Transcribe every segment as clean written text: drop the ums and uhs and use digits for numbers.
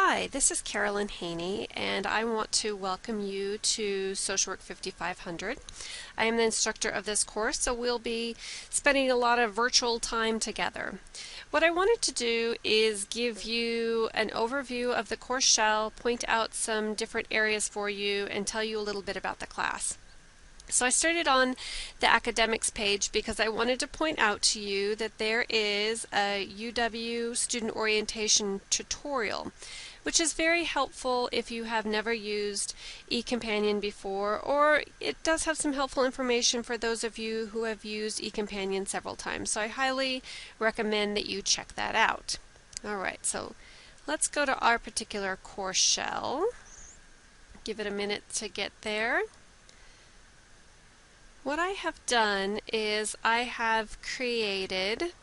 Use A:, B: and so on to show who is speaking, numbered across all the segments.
A: Hi, this is Carolyn Haney, and I want to welcome you to Social Work 5500. I am the instructor of this course, so we'll be spending a lot of virtual time together. What I wanted to do is give you an overview of the course shell, point out some different areas for you, and tell you a little bit about the class. So I started on the academics page because I wanted to point out to you that there is a UW student orientation tutorial, which is very helpful if you have never used eCompanion before, or it does have some helpful information for those of you who have used eCompanion several times. So I highly recommend that you check that out. Alright, so let's go to our particular course shell. Give it a minute to get there. What I have done is I have created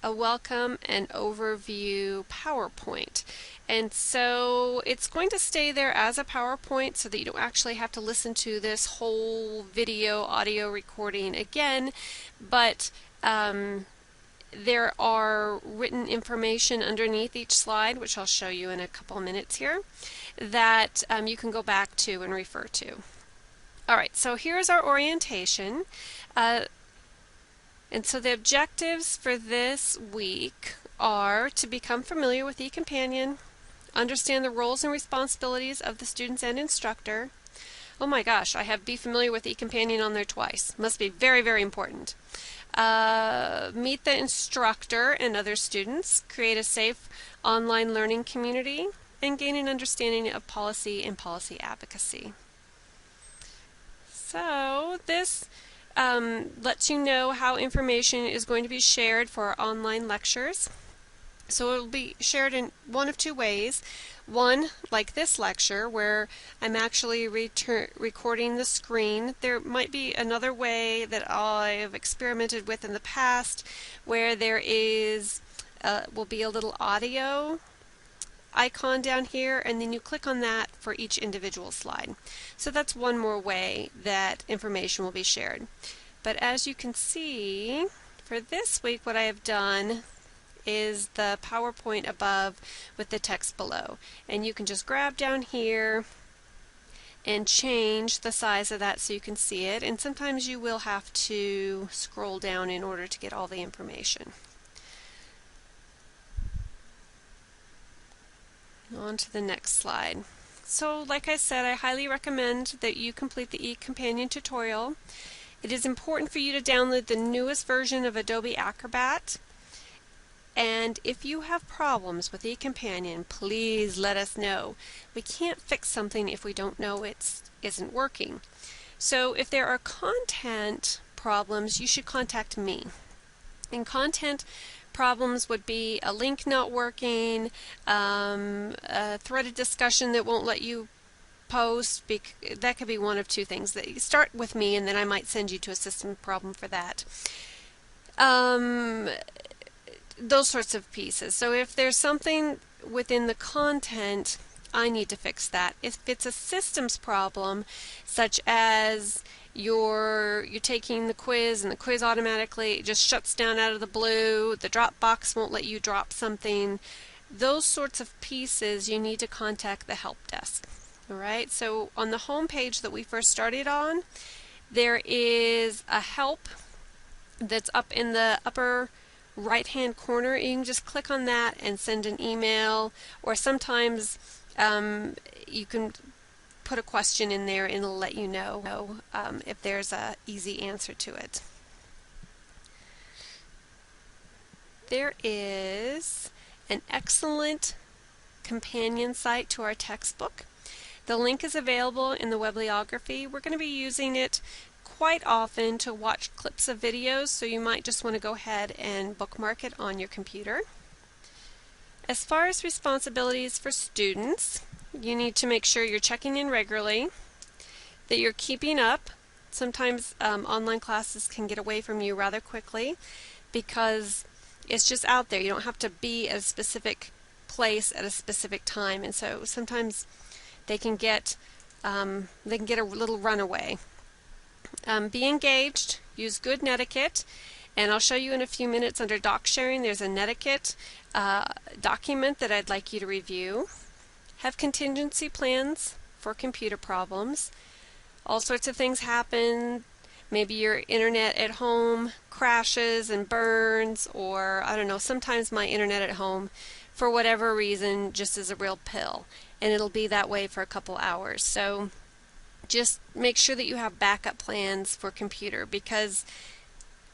A: a welcome and overview PowerPoint. And so it's going to stay there as a PowerPoint so that you don't actually have to listen to this whole video audio recording again, but there are written information underneath each slide, which I'll show you in a couple minutes here, that you can go back to and refer to. Alright, so here's our orientation. And so the objectives for this week are to become familiar with eCompanion, understand the roles and responsibilities of the students and instructor. Oh my gosh, I have be familiar with eCompanion on there twice. Must be very, very important. Meet the instructor and other students, create a safe online learning community, and gain an understanding of policy and policy advocacy. So this lets you know how information is going to be shared for our online lectures. So it will be shared in one of two ways. One, like this lecture, where I'm actually recording the screen. There might be another way that I've experimented with in the past, where there is will be a little audio icon down here, and then you click on that for each individual slide. So that's one more way that information will be shared. But as you can see, for this week what I have done is the PowerPoint above with the text below. And you can just grab down here and change the size of that so you can see it. And sometimes you will have to scroll down in order to get all the information. On to the next slide. So like I said, I highly recommend that you complete the eCompanion tutorial. It is important for you to download the newest version of Adobe Acrobat. And if you have problems with eCompanion, please let us know. We can't fix something if we don't know it isn't working. So if there are content problems, you should contact me. And content problems would be a link not working, a threaded discussion that won't let you post. That could be one of two things. Start with me and then I might send you to a system problem for that. Those sorts of pieces. So if there's something within the content, I need to fix that. If it's a systems problem, such as you're taking the quiz and the quiz automatically just shuts down out of the blue, the drop box won't let you drop something, those sorts of pieces you need to contact the help desk. Alright, so on the home page that we first started on, there is a help that's up in the upper right hand corner. You can just click on that and send an email, or sometimes you can put a question in there and it'll let you know if there's an easy answer to it. There is an excellent companion site to our textbook. The link is available in the bibliography. We're going to be using it quite often to watch clips of videos, so you might just want to go ahead and bookmark it on your computer. As far as responsibilities for students, you need to make sure you're checking in regularly, that you're keeping up. Sometimes online classes can get away from you rather quickly because it's just out there. You don't have to be at a specific place at a specific time, and so sometimes they can get a little runaway. Be engaged, use good netiquette, and I'll show you in a few minutes under doc sharing. There's a netiquette document that I'd like you to review. have contingency plans for computer problems. All sorts of things happen. Maybe your internet at home crashes and burns, or I don't know, sometimes my internet at home, for whatever reason, just is a real pill, and it'll be that way for a couple hours. So just make sure that you have backup plans for computer, because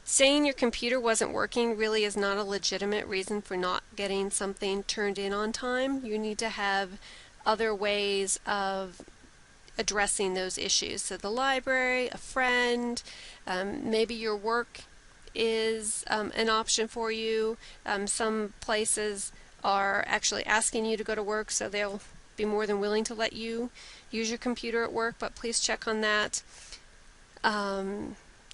A: saying your computer wasn't working really is not a legitimate reason for not getting something turned in on time. You need to have other ways of addressing those issues. So the library, a friend, maybe your work is an option for you. Some places are actually asking you to go to work, so they'll be more than willing to let you use your computer at work, but please check on that.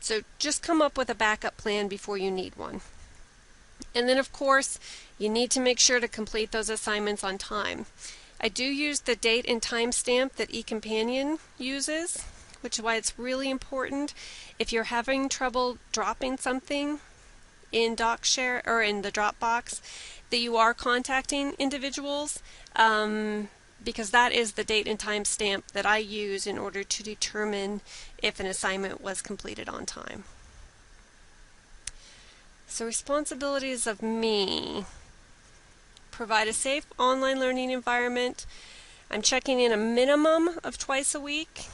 A: So just come up with a backup plan before you need one. And then of course you need to make sure to complete those assignments on time. I do use the date and time stamp that eCompanion uses, which is why it's really important if you're having trouble dropping something in DocShare or in the Dropbox that you are contacting individuals, because that is the date and time stamp that I use in order to determine if an assignment was completed on time. So responsibilities of me: provide a safe online learning environment. I'm checking in a minimum of twice a week,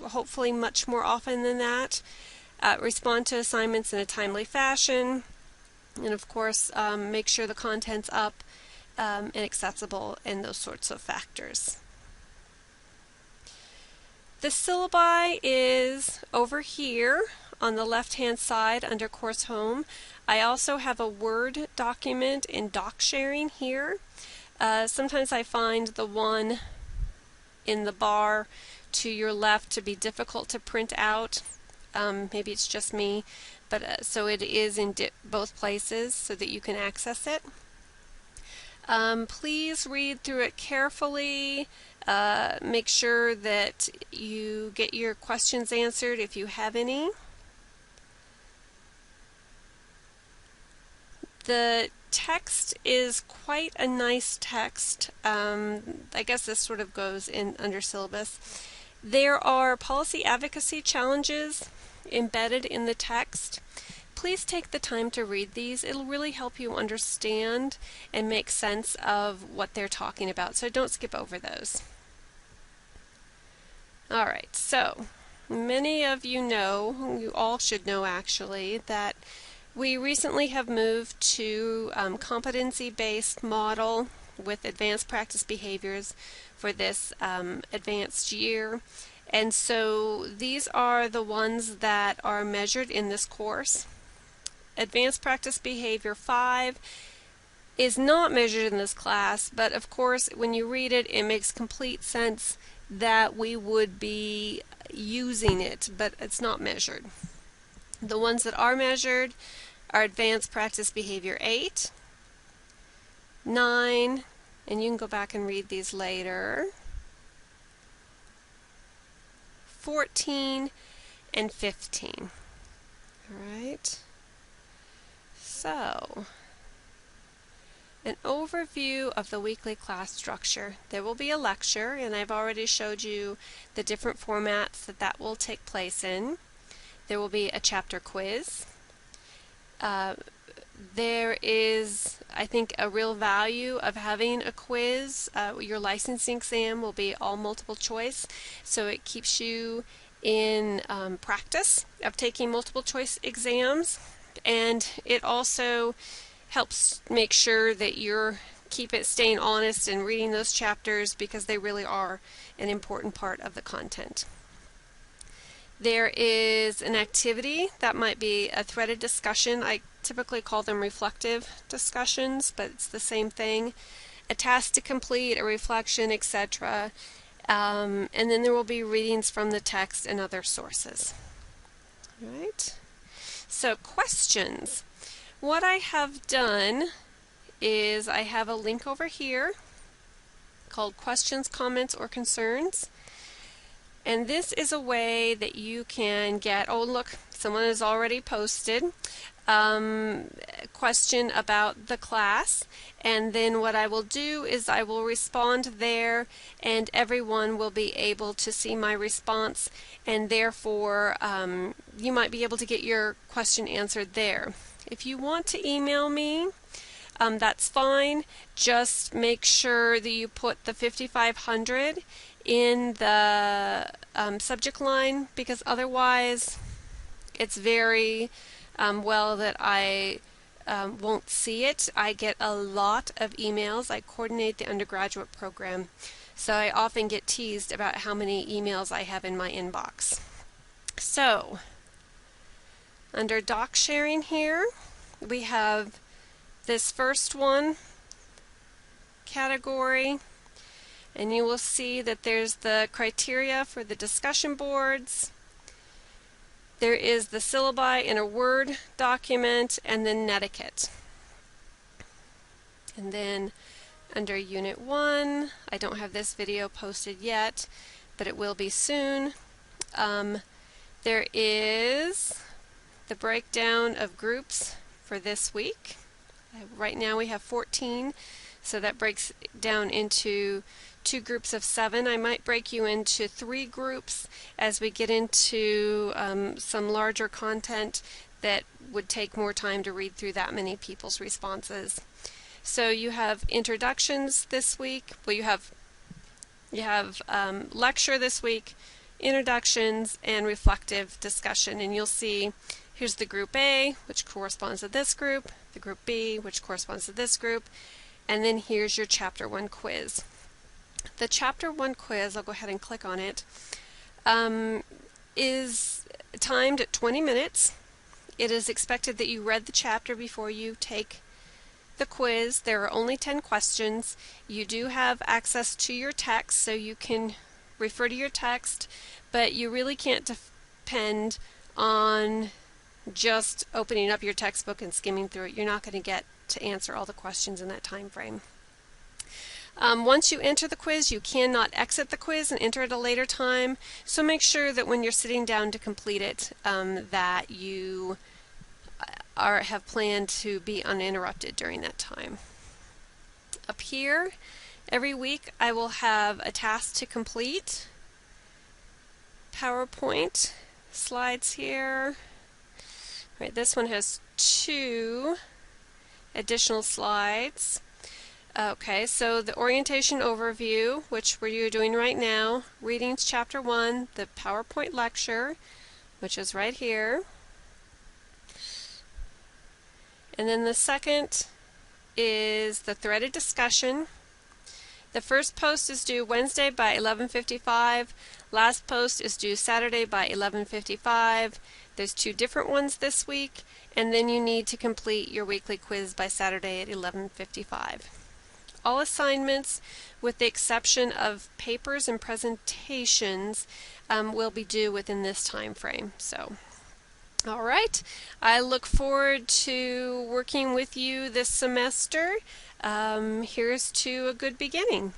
A: hopefully much more often than that. Respond to assignments in a timely fashion, and of course make sure the content's up and accessible, and those sorts of factors. The syllabi is over here on the left hand side under Course Home. I also have a Word document in doc sharing here. Sometimes I find the one in the bar to your left to be difficult to print out. Maybe it's just me, but so it is in both places so that you can access it. Please read through it carefully. Make sure that you get your questions answered if you have any. The text is quite a nice text. I guess this sort of goes in under syllabus. There are policy advocacy challenges embedded in the text. Please take the time to read these. It'll really help you understand and make sense of what they're talking about, so don't skip over those. Alright, so many of you know, you all should know actually, that we recently have moved to competency-based model with advanced practice behaviors for this advanced year. And so these are the ones that are measured in this course. Advanced Practice Behavior 5 is not measured in this class, but of course when you read it, it makes complete sense that we would be using it, but it's not measured. The ones that are measured are Advanced Practice Behavior 8, 9, and you can go back and read these later, 14, and 15. Alright. So, an overview of the weekly class structure. There will be a lecture, and I've already showed you the different formats that will take place in. There will be a chapter quiz. There is, I think, a real value of having a quiz. Your licensing exam will be all multiple choice, so it keeps you in practice of taking multiple choice exams, and it also helps make sure that you're staying honest and reading those chapters, because they really are an important part of the content. There is an activity that might be a threaded discussion. I typically call them reflective discussions, but it's the same thing. A task to complete, a reflection, etc. And then there will be readings from the text and other sources. All right. So questions. What I have done is I have a link over here called Questions, Comments, or Concerns. And this is a way that you can get, oh look, someone has already posted. question about the class, and then what I will do is I will respond there, and everyone will be able to see my response, and therefore you might be able to get your question answered there. If you want to email me, that's fine. Just make sure that you put the 5500 in the subject line, because otherwise it's very well that I won't see it. I get a lot of emails. I coordinate the undergraduate program, so I often get teased about how many emails I have in my inbox. So, under doc sharing here, we have this first one category, and you will see that there's the criteria for the discussion boards. There is the syllabi in a Word document, and then netiquette. And then under Unit 1, I don't have this video posted yet, but it will be soon. There is the breakdown of groups for this week. Right now we have 14, so that breaks down into 2 groups of 7. I might break you into 3 groups as we get into some larger content that would take more time to read through that many people's responses. So you have introductions this week. Well, you have lecture this week, introductions, and reflective discussion. And you'll see here's the group A, which corresponds to this group, the group B, which corresponds to this group, and then here's your Chapter 1 quiz. The Chapter 1 quiz, I'll go ahead and click on it, is timed at 20 minutes. It is expected that you read the chapter before you take the quiz. There are only 10 questions. You do have access to your text, so you can refer to your text, but you really can't depend on just opening up your textbook and skimming through it. You're not going to get to answer all the questions in that time frame. Once you enter the quiz, you cannot exit the quiz and enter at a later time, so make sure that when you're sitting down to complete it that you have planned to be uninterrupted during that time. Up here, every week I will have a task to complete. PowerPoint slides here. Right, this one has 2 additional slides. Okay, so the orientation overview, which we're doing right now, readings Chapter 1, the PowerPoint lecture, which is right here. And then the second is the threaded discussion. The first post is due Wednesday by 11:55. Last post is due Saturday by 11:55. There's 2 different ones this week, and then you need to complete your weekly quiz by Saturday at 11:55. All assignments, with the exception of papers and presentations, will be due within this time frame. So, all right, I look forward to working with you this semester. Here's to a good beginning.